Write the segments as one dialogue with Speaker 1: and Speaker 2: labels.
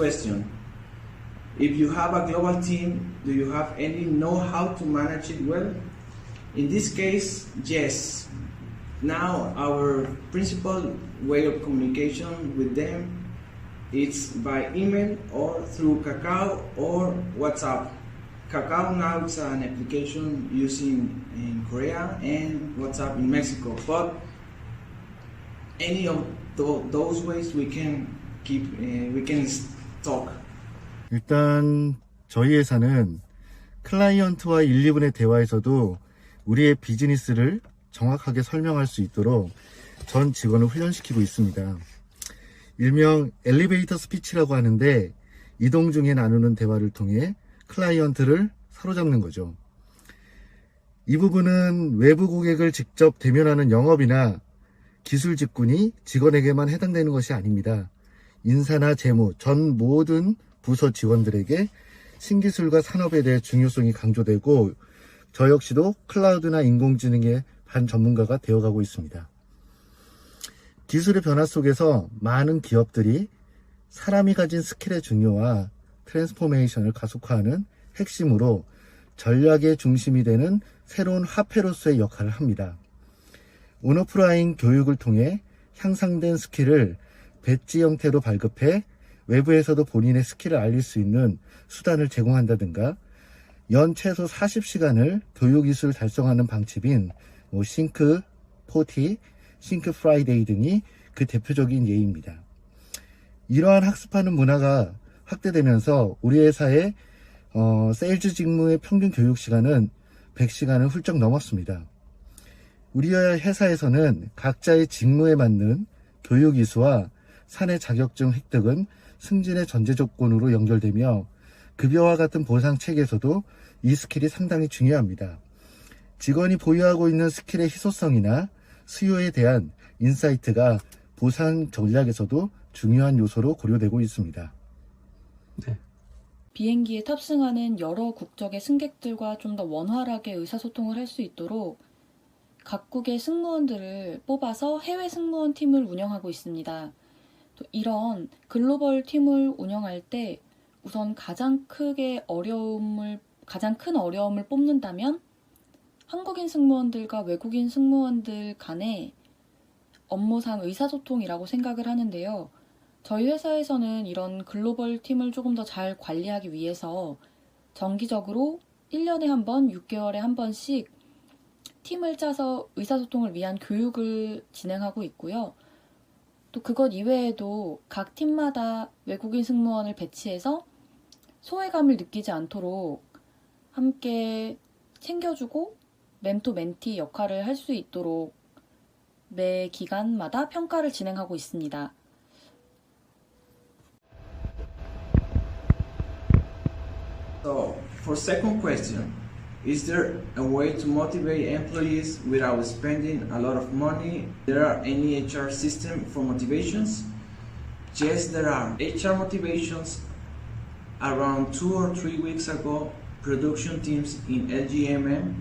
Speaker 1: question. If you have a global team, do you have any know-how to manage it well? In this case, yes. Now our principal way of communication with them is by email or through Kakao or WhatsApp. Kakao now is an application using in Korea and WhatsApp in Mexico, but any of those ways we can talk.
Speaker 2: 일단 저희 회사는 클라이언트와 1, 2분의 대화에서도 우리의 비즈니스를 정확하게 설명할 수 있도록 전 직원을 훈련시키고 있습니다. 일명 엘리베이터 스피치라고 하는데 이동 중에 나누는 대화를 통해 클라이언트를 사로잡는 거죠. 이 부분은 외부 고객을 직접 대면하는 영업이나 기술 직군이 직원에게만 해당되는 것이 아닙니다. 인사나 재무, 전 모든 부서 직원들에게 신기술과 산업에 대해 중요성이 강조되고 저 역시도 클라우드나 인공지능의 반전문가가 되어가고 있습니다. 기술의 변화 속에서 많은 기업들이 사람이 가진 스킬의 중요와 트랜스포메이션을 가속화하는 핵심으로 전략의 중심이 되는 새로운 화폐로서의 역할을 합니다. 온오프라인 교육을 통해 향상된 스킬을 배지 형태로 발급해 외부에서도 본인의 스킬을 알릴 수 있는 수단을 제공한다든가 연 최소 40시간을 교육이수를 달성하는 방침인 싱크 40, 싱크 프라이데이 등이 그 대표적인 예입니다. 이러한 학습하는 문화가 확대되면서 우리 회사의 세일즈 직무의 평균 교육 시간은 100시간을 훌쩍 넘었습니다. 우리 회사에서는 각자의 직무에 맞는 교육 이수와 사내 자격증 획득은 승진의 전제 조건으로 연결되며 급여와 같은 보상 체계에서도 이 스킬이 상당히 중요합니다. 직원이 보유하고 있는 스킬의 희소성이나 수요에 대한 인사이트가 보상 전략에서도 중요한 요소로 고려되고 있습니다.
Speaker 3: 네. 비행기에 탑승하는 여러 국적의 승객들과 좀 더 원활하게 의사소통을 할 수 있도록 각국의 승무원들을 뽑아서 해외 승무원 팀을 운영하고 있습니다. 또 이런 글로벌 팀을 운영할 때 우선 가장 큰 어려움을 뽑는다면 한국인 승무원들과 외국인 승무원들 간의 업무상 의사소통이라고 생각을 하는데요. 저희 회사에서는 이런 글로벌 팀을 조금 더 잘 관리하기 위해서 정기적으로 1년에 한 번, 6개월에 한 번씩 팀을 짜서 의사소통을 위한 교육을 진행하고 있고요. 또 그것 이외에도 각 팀마다 외국인 승무원을 배치해서 소외감을 느끼지 않도록 함께 챙겨주고 멘토 멘티 역할을 할 수 있도록 매 기간마다 평가를 진행하고 있습니다.
Speaker 1: So, for second question, is there a way to motivate employees without spending a lot of money? There are any HR system for motivations? Yes, there are. HR motivations. Around 2 or 3 weeks ago, production teams in LGMM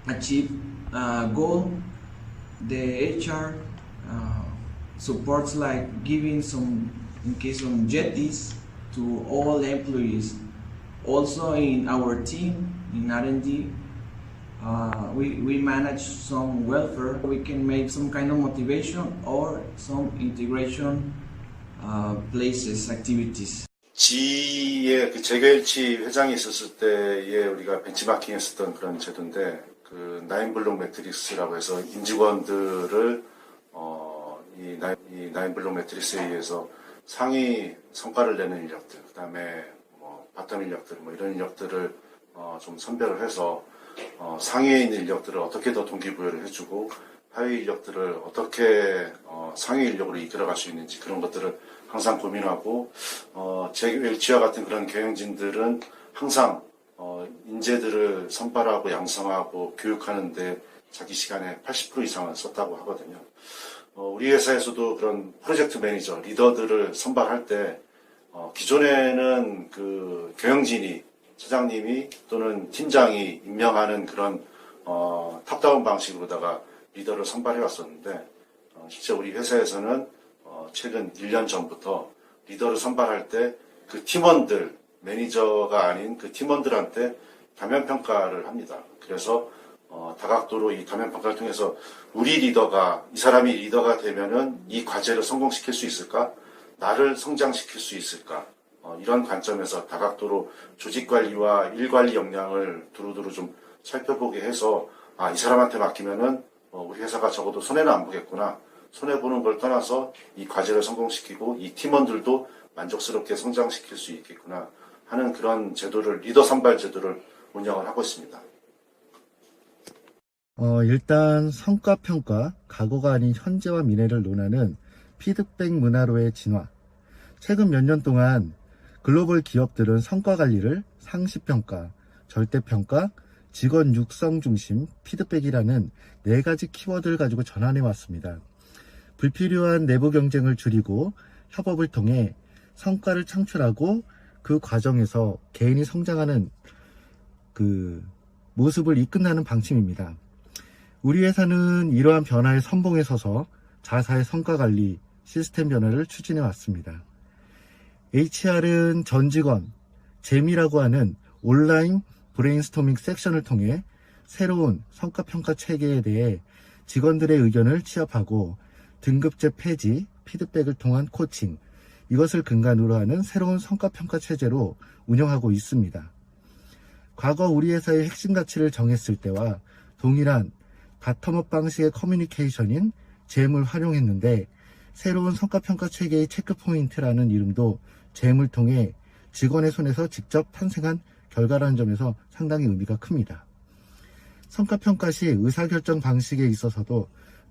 Speaker 1: achieved a goal. The HR supports like giving some, in case of jetties, to all employees. Also in our team, in R&D, we manage some welfare. We can make some kind of motivation or some integration places, activities.
Speaker 4: 지의 그 재결치 회장이 있었을 때에 우리가 벤치마킹 했었던 그런 제도인데, 그 나인블록 매트릭스라고 해서 임직원들을 이 나인블록 매트릭스에 의해서 상위 성과를 내는 인력들, 그 다음에 바텀 인력들, 이런 인력들을 좀 선별을 해서 상위에 있는 인력들을 어떻게 더 동기부여를 해주고 하위 인력들을 어떻게 상위 인력으로 이끌어갈 수 있는지 그런 것들을 항상 고민하고 재결치와 같은 그런 경영진들은 항상 인재들을 선발하고 양성하고 교육하는데 자기 시간의 80% 이상을 썼다고 하거든요. 우리 회사에서도 그런 프로젝트 매니저, 리더들을 선발할 때 기존에는 그 경영진이, 차장님이 또는 팀장이 임명하는 그런 탑다운 방식으로다가 리더를 선발해 왔었는데, 실제 우리 회사에서는 최근 1년 전부터 리더를 선발할 때 그 팀원들, 매니저가 아닌 그 팀원들한테 가면평가를 합니다. 그래서 다각도로 이 가면평가를 통해서 우리 리더가, 이 사람이 리더가 되면은 이 과제를 성공시킬 수 있을까? 나를 성장시킬 수 있을까? 이런 관점에서 다각도로 조직관리와 일관리 역량을 두루두루 좀 살펴보게 해서 이 사람한테 맡기면은 우리 회사가 적어도 손해는 안 보겠구나. 손해보는 걸 떠나서 이 과제를 성공시키고 이 팀원들도 만족스럽게 성장시킬 수 있겠구나 하는 그런 제도를, 리더 선발 제도를 운영을 하고 있습니다.
Speaker 2: 일단 성과평가, 과거가 아닌 현재와 미래를 논하는 피드백 문화로의 진화. 최근 몇 년 동안 글로벌 기업들은 성과관리를 상시평가, 절대평가, 직원 육성 중심, 피드백이라는 4가지 키워드를 가지고 전환해 왔습니다. 불필요한 내부 경쟁을 줄이고 협업을 통해 성과를 창출하고 그 과정에서 개인이 성장하는 그 모습을 이끈다는 방침입니다. 우리 회사는 이러한 변화의 선봉에 서서 자사의 성과관리 시스템 변화를 추진해 왔습니다. HR은 전 직원, 재미라고 하는 온라인 브레인스토밍 섹션을 통해 새로운 성과평가 체계에 대해 직원들의 의견을 취합하고 등급제 폐지, 피드백을 통한 코칭, 이것을 근간으로 하는 새로운 성과평가 체제로 운영하고 있습니다. 과거 우리 회사의 핵심 가치를 정했을 때와 동일한 바텀업 방식의 커뮤니케이션인 잼을 활용했는데 새로운 성과평가 체계의 체크포인트라는 이름도 잼을 통해 직원의 손에서 직접 탄생한 결과라는 점에서 상당히 의미가 큽니다. 성과평가 시 의사결정 방식에 있어서도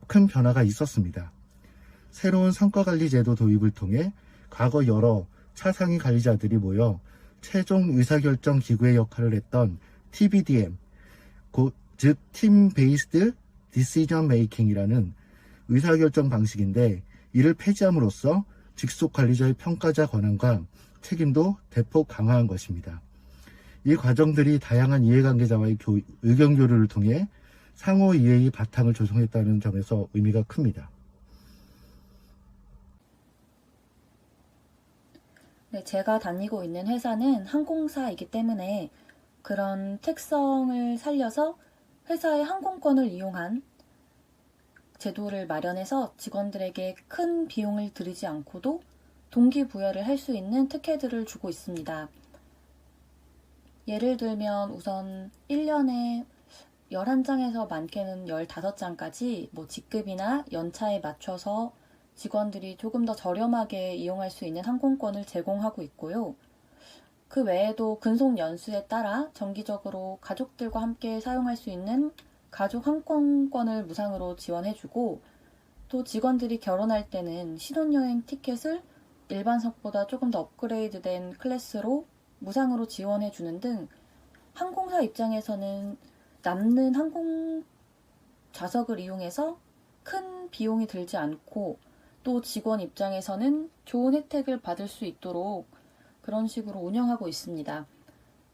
Speaker 2: 큰 변화가 있었습니다. 새로운 성과관리 제도 도입을 통해 과거 여러 차상위 관리자들이 모여 최종 의사결정 기구의 역할을 했던 TBDM, 즉 팀 베이스드 디시전 메이킹이라는 의사결정 방식인데 이를 폐지함으로써 직속 관리자의 평가자 권한과 책임도 대폭 강화한 것입니다. 이 과정들이 다양한 이해관계자와의 의견 교류를 통해 상호 이해의 바탕을 조성했다는 점에서 의미가 큽니다.
Speaker 3: 네, 제가 다니고 있는 회사는 항공사이기 때문에 그런 특성을 살려서 회사의 항공권을 이용한 제도를 마련해서 직원들에게 큰 비용을 들이지 않고도 동기부여를 할 수 있는 특혜들을 주고 있습니다. 예를 들면 우선 1년에 11장에서 많게는 15장까지 직급이나 연차에 맞춰서 직원들이 조금 더 저렴하게 이용할 수 있는 항공권을 제공하고 있고요. 그 외에도 근속 연수에 따라 정기적으로 가족들과 함께 사용할 수 있는 가족 항공권을 무상으로 지원해주고 또 직원들이 결혼할 때는 신혼여행 티켓을 일반석보다 조금 더 업그레이드된 클래스로 무상으로 지원해주는 등 항공사 입장에서는 남는 항공 좌석을 이용해서 큰 비용이 들지 않고 또 직원 입장에서는 좋은 혜택을 받을 수 있도록 그런 식으로 운영하고 있습니다.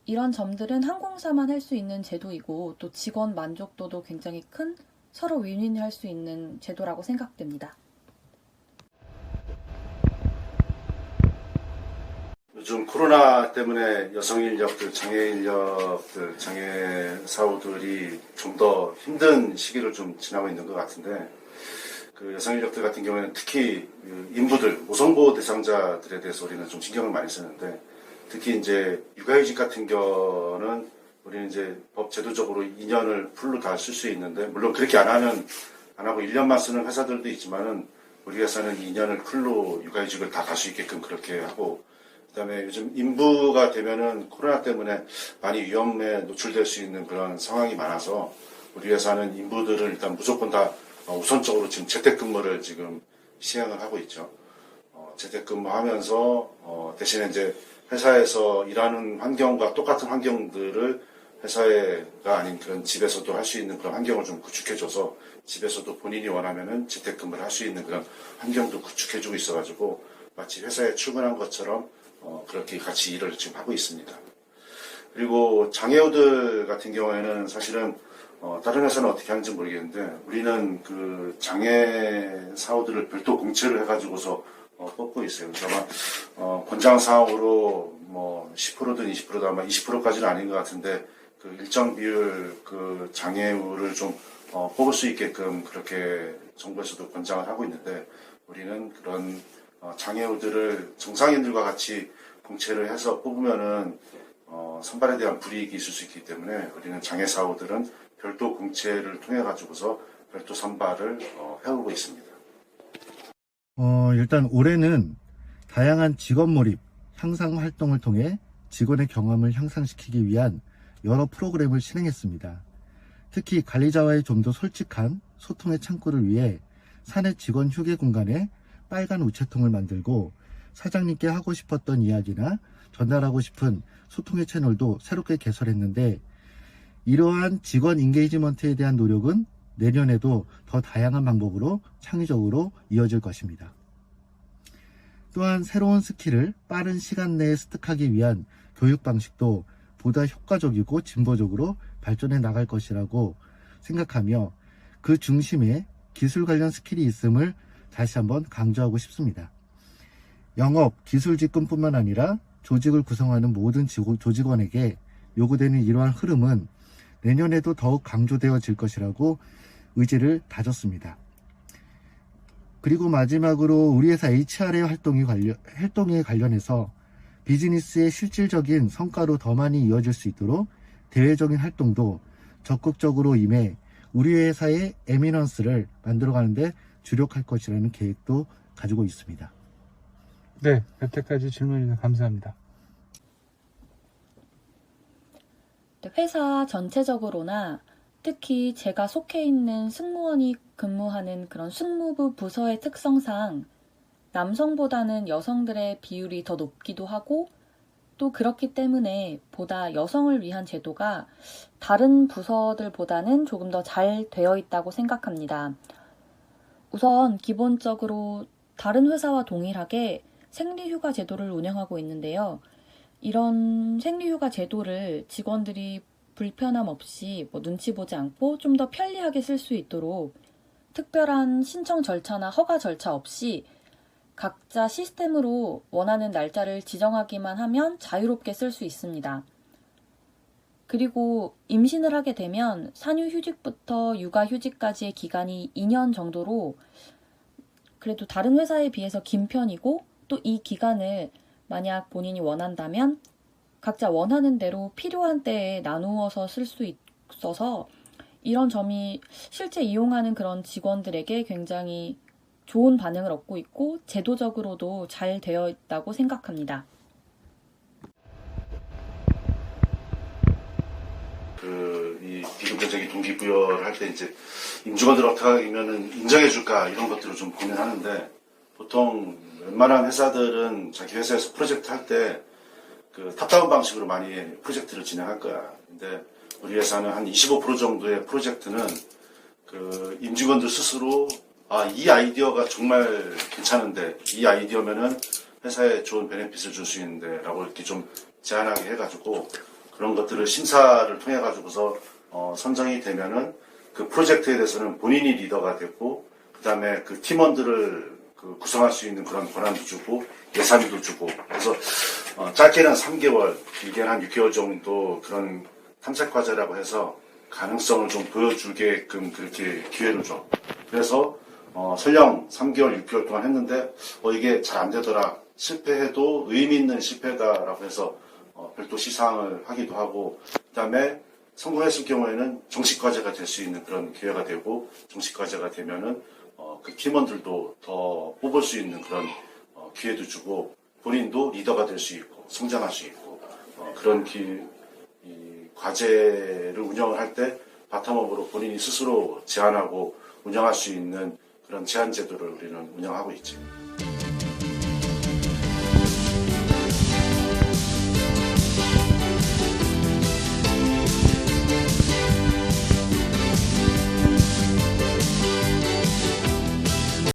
Speaker 3: 이런 점들은 항공사만 할 수 있는 제도이고 또 직원 만족도도 굉장히 큰 서로 윈윈할 수 있는 제도라고 생각됩니다.
Speaker 4: 요즘 코로나 때문에 여성 인력들, 장애 인력들, 장애 사우들이 좀 더 힘든 시기를 좀 지나고 있는 것 같은데 그 여성 인력들 같은 경우에는 특히 인부들, 모성보호 대상자들에 대해서 우리는 좀 신경을 많이 쓰는데 특히 이제 육아휴직 같은 경우는 우리는 이제 법 제도적으로 2년을 풀로 다 쓸 수 있는데 물론 그렇게 안 하고 1년만 쓰는 회사들도 있지만은 우리 회사는 2년을 풀로 육아휴직을 다 갈 수 있게끔 그렇게 하고 그다음에 요즘 인부가 되면은 코로나 때문에 많이 위험에 노출될 수 있는 그런 상황이 많아서 우리 회사는 인부들을 일단 무조건 다 우선적으로 지금 재택근무를 지금 시행을 하고 있죠. 재택근무하면서 대신에 이제 회사에서 일하는 환경과 똑같은 환경들을 회사가 아닌 그런 집에서도 할 수 있는 그런 환경을 좀 구축해줘서 집에서도 본인이 원하면은 재택근무를 할 수 있는 그런 환경도 구축해주고 있어가지고 마치 회사에 출근한 것처럼 그렇게 같이 일을 지금 하고 있습니다. 그리고 장애우들 같은 경우에는 사실은 다른 회사는 어떻게 하는지 모르겠는데 우리는 그 장애 사우들을 별도 공채를 해가지고서 뽑고 있어요. 그래서 아마 권장 사항으로 뭐 10%든 20%든 아마 20%까지는 아닌 것 같은데 그 일정 비율 그 장애우를 좀 뽑을 수 있게끔 그렇게 정부에서도 권장을 하고 있는데 우리는 그런 장애우들을 정상인들과 같이 공채를 해서 뽑으면은 선발에 대한 불이익이 있을 수 있기 때문에 우리는 장애 사우들은 별도 공채를 통해 가지고서 별도 선발을 해오고 있습니다.
Speaker 2: 일단 올해는 다양한 직업 몰입, 향상 활동을 통해 직원의 경험을 향상시키기 위한 여러 프로그램을 실행했습니다. 특히 관리자와의 좀 더 솔직한 소통의 창구를 위해 사내 직원 휴게 공간에 빨간 우체통을 만들고 사장님께 하고 싶었던 이야기나 전달하고 싶은 소통의 채널도 새롭게 개설했는데 이러한 직원 인게이지먼트에 대한 노력은 내년에도 더 다양한 방법으로 창의적으로 이어질 것입니다. 또한 새로운 스킬을 빠른 시간 내에 습득하기 위한 교육 방식도 보다 효과적이고 진보적으로 발전해 나갈 것이라고 생각하며 그 중심에 기술 관련 스킬이 있음을 다시 한번 강조하고 싶습니다. 영업, 기술 직군뿐만 아니라 조직을 구성하는 모든 조직원에게 요구되는 이러한 흐름은 내년에도 더욱 강조되어질 것이라고 의지를 다졌습니다. 그리고 마지막으로 우리 회사 HR의 활동에 관련해서 비즈니스의 실질적인 성과로 더 많이 이어질 수 있도록 대외적인 활동도 적극적으로 임해 우리 회사의 에미넌스를 만들어가는데 주력할 것이라는 계획도 가지고 있습니다.
Speaker 5: 네, 여태까지 질문해 주셔서 감사합니다.
Speaker 3: 회사 전체적으로나 특히 제가 속해 있는 승무원이 근무하는 그런 승무부 부서의 특성상 남성보다는 여성들의 비율이 더 높기도 하고 또 그렇기 때문에 보다 여성을 위한 제도가 다른 부서들보다는 조금 더 잘 되어 있다고 생각합니다. 우선 기본적으로 다른 회사와 동일하게 생리휴가 제도를 운영하고 있는데요. 이런 생리휴가 제도를 직원들이 불편함 없이 눈치 보지 않고 좀 더 편리하게 쓸 수 있도록 특별한 신청 절차나 허가 절차 없이 각자 시스템으로 원하는 날짜를 지정하기만 하면 자유롭게 쓸 수 있습니다. 그리고 임신을 하게 되면 산후휴직부터 육아휴직까지의 기간이 2년 정도로 그래도 다른 회사에 비해서 긴 편이고 또 이 기간을 만약 본인이 원한다면 각자 원하는 대로 필요한 때에 나누어서 쓸 수 있어서 이런 점이 실제 이용하는 그런 직원들에게 굉장히 좋은 반응을 얻고 있고 제도적으로도 잘 되어 있다고 생각합니다.
Speaker 4: 이 비급여적인 동기부여를 할 때 이제 임직원들 어떻게 하면은 인정해줄까 이런 것들을 좀 고민하는데 보통 웬만한 회사들은 자기 회사에서 프로젝트 할 때 그 탑다운 방식으로 많이 프로젝트를 진행할 거야. 근데 우리 회사는 한 25% 정도의 프로젝트는 그 임직원들 스스로 이 아이디어가 정말 괜찮은데 이 아이디어면은 회사에 좋은 베네핏을 줄 수 있는데 라고 이렇게 좀 제안하게 해가지고 그런 것들을 심사를 통해 가지고서 선정이 되면은 그 프로젝트에 대해서는 본인이 리더가 되고 그 다음에 그 팀원들을 구성할 수 있는 그런 권한도 주고 예산도 주고 그래서 짧게는 3개월 길게는 한 6개월 정도 그런 탐색 과제라고 해서 가능성을 좀 보여주게끔 그렇게 기회를 줘. 그래서 설령 3개월, 6개월 동안 했는데 이게 잘 안 되더라. 실패해도 의미 있는 실패다라고 해서 별도 시상을 하기도 하고 그다음에 성공했을 경우에는 정식 과제가 될 수 있는 그런 기회가 되고 정식 과제가 되면은 그 팀원들도 더 뽑을 수 있는 그런 기회도 주고 본인도 리더가 될 수 있고 성장할 수 있고 그런 이 과제를 운영을 할 때 바텀업으로 본인이 스스로 제안하고 운영할 수 있는 그런 제한 제도를 우리는 운영하고 있죠.